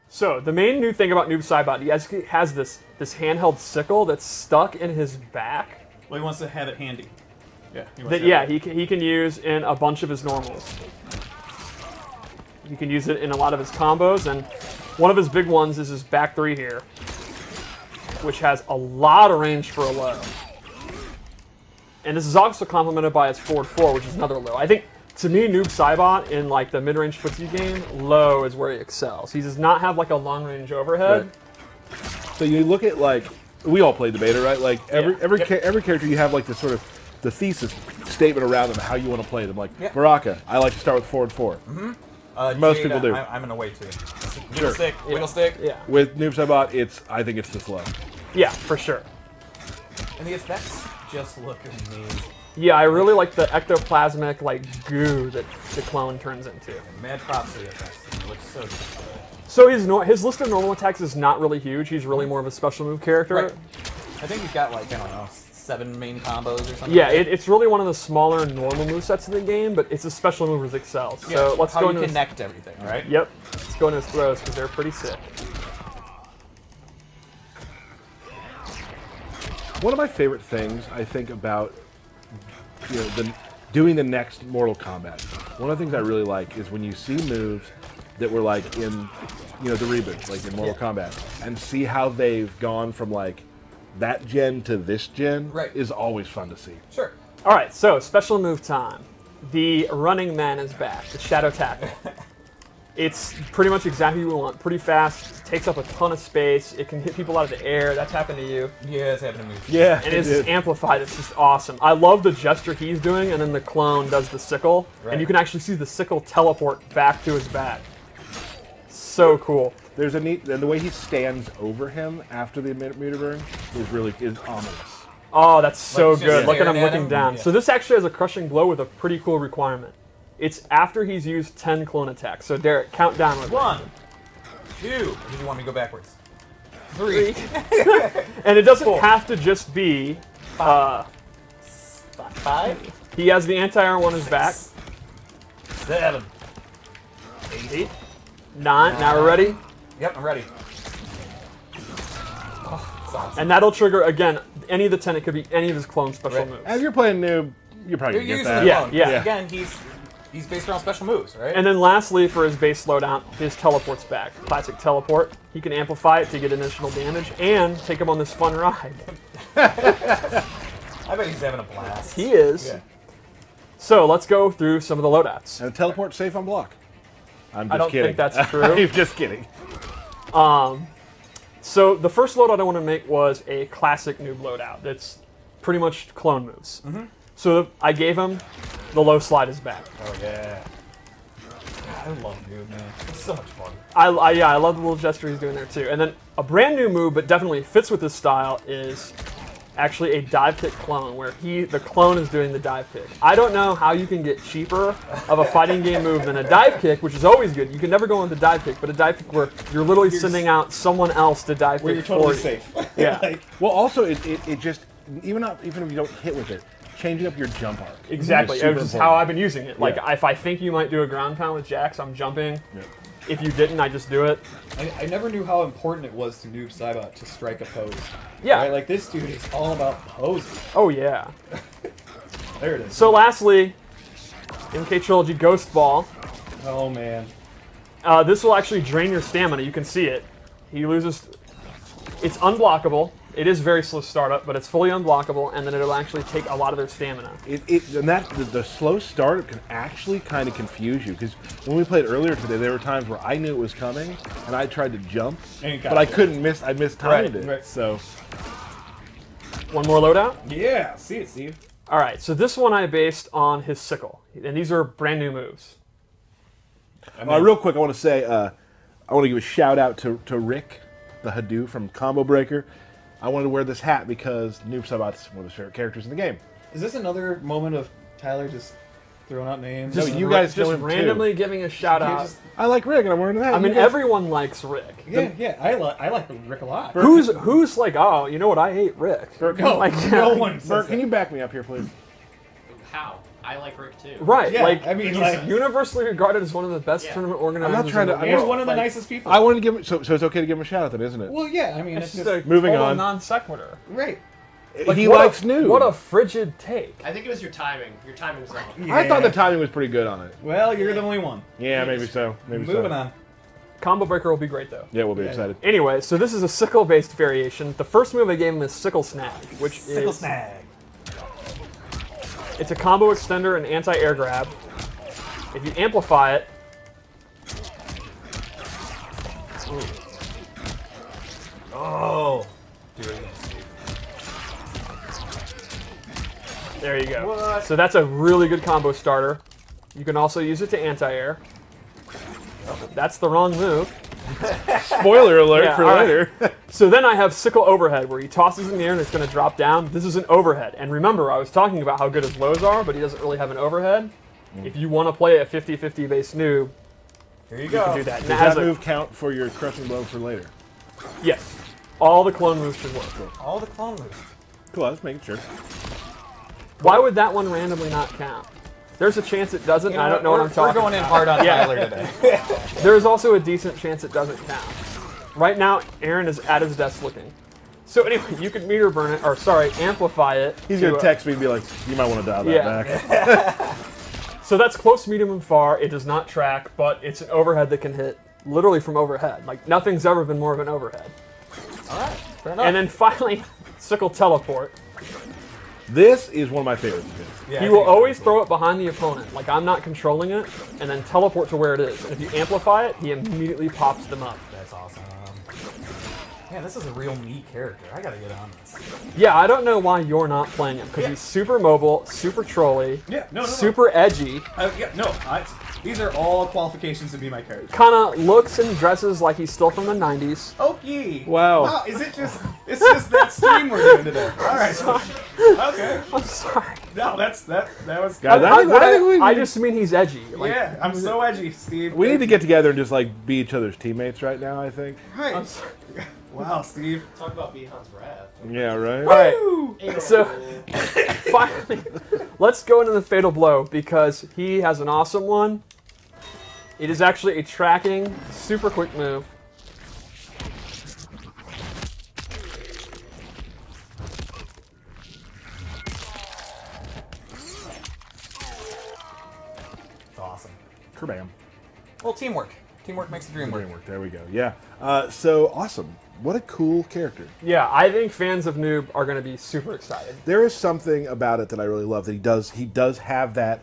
So the main new thing about Noob Saibot, he has this handheld sickle that's stuck in his back. Well, he wants to have it handy. Yeah, he can use in a bunch of his normals. He can use it in a lot of his combos, and one of his big ones is his back 3 here, which has a lot of range for a low. And this is also complemented by his forward 4, which is another low. I think, to me, Noob Saibot in like the mid-range footsie game, low is where he excels. He does not have like a long-range overhead. Right. So you look at like, we all played the beta, right? Like every character you have like this sort of the thesis statement around them, how you want to play them. Like Baraka, I like to start with forward 4. Most Jade, people do. I'm gonna wait too. Sure. Wiggle stick. Yeah. With Noob Saibot, I think it's the flow. Yeah, for sure. And the effects just look amazing. Yeah, I really like the ectoplasmic like goo that the clone turns into. Mad props to the effects. It looks so good. So his list of normal attacks is not really huge. He's really more of a special move character. Right. I think he's got like, I don't know, 7 main combos or something. Yeah, it's really one of the smaller normal movesets in the game, but it's a special move that excels. Yeah, so let's how go you into connect everything, right? Yep. Let's go into his throws because they're pretty sick. One of my favorite things I think about doing the next Mortal Kombat. One of the things I really like is when you see moves that were like in the reboot, like in Mortal Kombat, and see how they've gone from like that gen to this gen is always fun to see. Sure. All right, so special move time. The Running Man is back, the Shadow Tackle. It's pretty much exactly what we want. Pretty fast, takes up a ton of space. It can hit people out of the air. That's happened to you. Yeah, it's happened to me. Yeah, and it's amplified. It's just awesome. I love the gesture he's doing, and then the clone does the sickle, and you can actually see the sickle teleport back to his back. So cool. There's a neat, and the way he stands over him after the meter burn is ominous. Oh, that's so good. Look at him at looking him. down. Yeah. So this actually has a crushing blow with a pretty cool requirement. It's after he's used 10 clone attacks. So Derek, count down with 1, 2. Did you want me to go backwards? 3. And it doesn't have to just be 5. He has the anti-air on his back. 7. 8. 9. Now we're ready. Yep, I'm ready. Oh, that's awesome. And that'll trigger again any of the 10. It could be any of his clone special moves. As you're playing Noob, you're probably gonna get using that. the clone. Yeah. Again, he's based around special moves, right? And then lastly, for his base loadout, his teleport's back. Classic teleport. He can amplify it to get additional damage and take him on this fun ride. I bet he's having a blast. He is. Yeah. So let's go through some of the loadouts. And a teleport safe on block. I'm just I don't kidding. think that's true. I'm just kidding. So the first loadout I want to make was a classic Noob loadout. That's pretty much clone moves. So I gave him the low slide is back. Oh yeah. God, I love Noob, man. It's so much fun. I love the little gesture he's doing there too. And then a brand new move, but definitely fits with his style, is actually a dive kick clone, where the clone is doing the dive kick. I don't know how you can get cheaper of a fighting game move than a dive kick, which is always good. You can never go on the dive kick, but a dive kick where you're literally sending out someone else to dive Where kick you're totally for you. safe. Yeah. Well, also it just even if you don't hit with it, changing up your jump arc. Exactly. Super Which is important. how I've been using it. Like if I think you might do a ground pound with Jax, I'm jumping. Yeah. If you didn't, I just do it. I never knew how important it was to Noob Saibot to strike a pose. Yeah. Right? Like, this dude is all about posing. Oh yeah. There it is. So lastly, MK Trilogy Ghost Ball. Oh, man. This will actually drain your stamina. You can see it. He loses. It's unblockable. It is very slow startup, but it's fully unblockable, and then it'll actually take a lot of their stamina. The slow startup can actually kind of confuse you, because when we played earlier today, there were times where I knew it was coming, and I tried to jump, but I couldn't miss. I mistimed it. Right. So One more loadout. Yeah, see it, Steve. All right, so this one I based on his sickle, and these are brand new moves. real quick, I want to say I want to give a shout out to Rick, the Hadou from Combo Breaker. I wanted to wear this hat because Noob Saibot's one of his favorite characters in the game. Is this another moment of Tyler just throwing out names? No, you guys know just him randomly too. giving a shout out. I like Rick, and I'm wearing the hat. I mean, everyone likes Rick. Yeah, I like Rick a lot. Who's like, oh, you know what? I hate Rick. Bert, No, Like, no one says Bert, can that. you back me up here, please? How? I like Rick too. Right, Yeah, like I mean, he's like- univerred regarded as one of the best tournament organizers. I'm not trying to- in the I'm He's world. one of the Like, nicest people. I wanted to give him, so it's okay to give him a shout out, then, isn't it? Well, yeah, I mean, It's it's just a just Moving total on. non sequitur. right. Like, he what likes a, Noob. What a frigid take. I think it was your timing. Your timing was off. I thought the timing was pretty good on it. Well, you're the only one. Yeah, maybe so. Maybe Moving so. on. Combo breaker will be great though. Yeah, we'll be Yeah. excited. Anyway, so this is a sickle-based variation. The first move I gave him is Sickle Snap, which Sickle is snag. it's a combo extender and anti-air grab. If you amplify it, Oh. Do it again, Steve. there you go. What? So that's a really good combo starter. You can also use it to anti-air. That's the wrong move. Spoiler alert Yeah, for all right. later. So then I have Sickle Overhead, where he tosses in the air and it's going to drop down. This is an overhead. And remember, I was talking about how good his lows are, but he doesn't really have an overhead. If you want to play a 50-50 base noob, Here you you go. can do that. And Does it has that a- move count for your crushing blow for later? Yes. All the clone moves should work. All the clone moves. Cool, I was making sure. Why would that one randomly not count? There's a chance it doesn't. You know I don't know what I'm talking We're going in about. hard on Yeah. Tyler today. There's also a decent chance it doesn't count. Right now, Aaron is at his desk looking. So anyway, you could meter burn it, or sorry, amplify it. He's to, going to text me and be like, you might want to dial that Yeah. back. So that's close, medium, and far. It does not track, but it's an overhead that can hit literally from overhead. Like, nothing's ever been more of an overhead. All right. Fair enough. And then finally, Sickle Teleport. This is one of my favorites of his. Yeah, He I will think always it's throw it behind the opponent, like I'm not controlling it, and then teleport to where it is. And if you amplify it, he immediately pops them up. That's awesome. Man, this is a real me character. I gotta get on this. Yeah, I don't know why you're not playing him, because Yeah. he's super mobile, super trolly, Yeah, no. super edgy, These are all qualifications to be my character. kind of looks and dresses like he's still from the 90s. Okie. Wow. Wow, is it just? It's just that stream we're doing today. All right. Okay. I'm sorry. No, that was. Guys, I just mean he's edgy. Like, Yeah, I'm so edgy, Steve. we need to get together and just like be each other's teammates right now, I think. Right. I'm sorry. Wow, Steve. Talk about Bihan's wrath. Yeah, right? All right, Woo! so finally, let's go into the Fatal Blow, because he has an awesome one. It is actually a tracking, super quick move. It's awesome. Kerbam. Well, teamwork. Teamwork makes the dream work. Framework, there we go. Yeah. So awesome. What a cool character. Yeah, I think fans of Noob are going to be super excited. There is something about it that I really love. That he does have that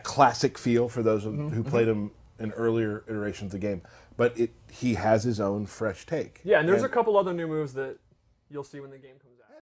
classic feel for those who played him in earlier iterations of the game. But he has his own fresh take. Yeah, and there's a couple other new moves that you'll see when the game comes out.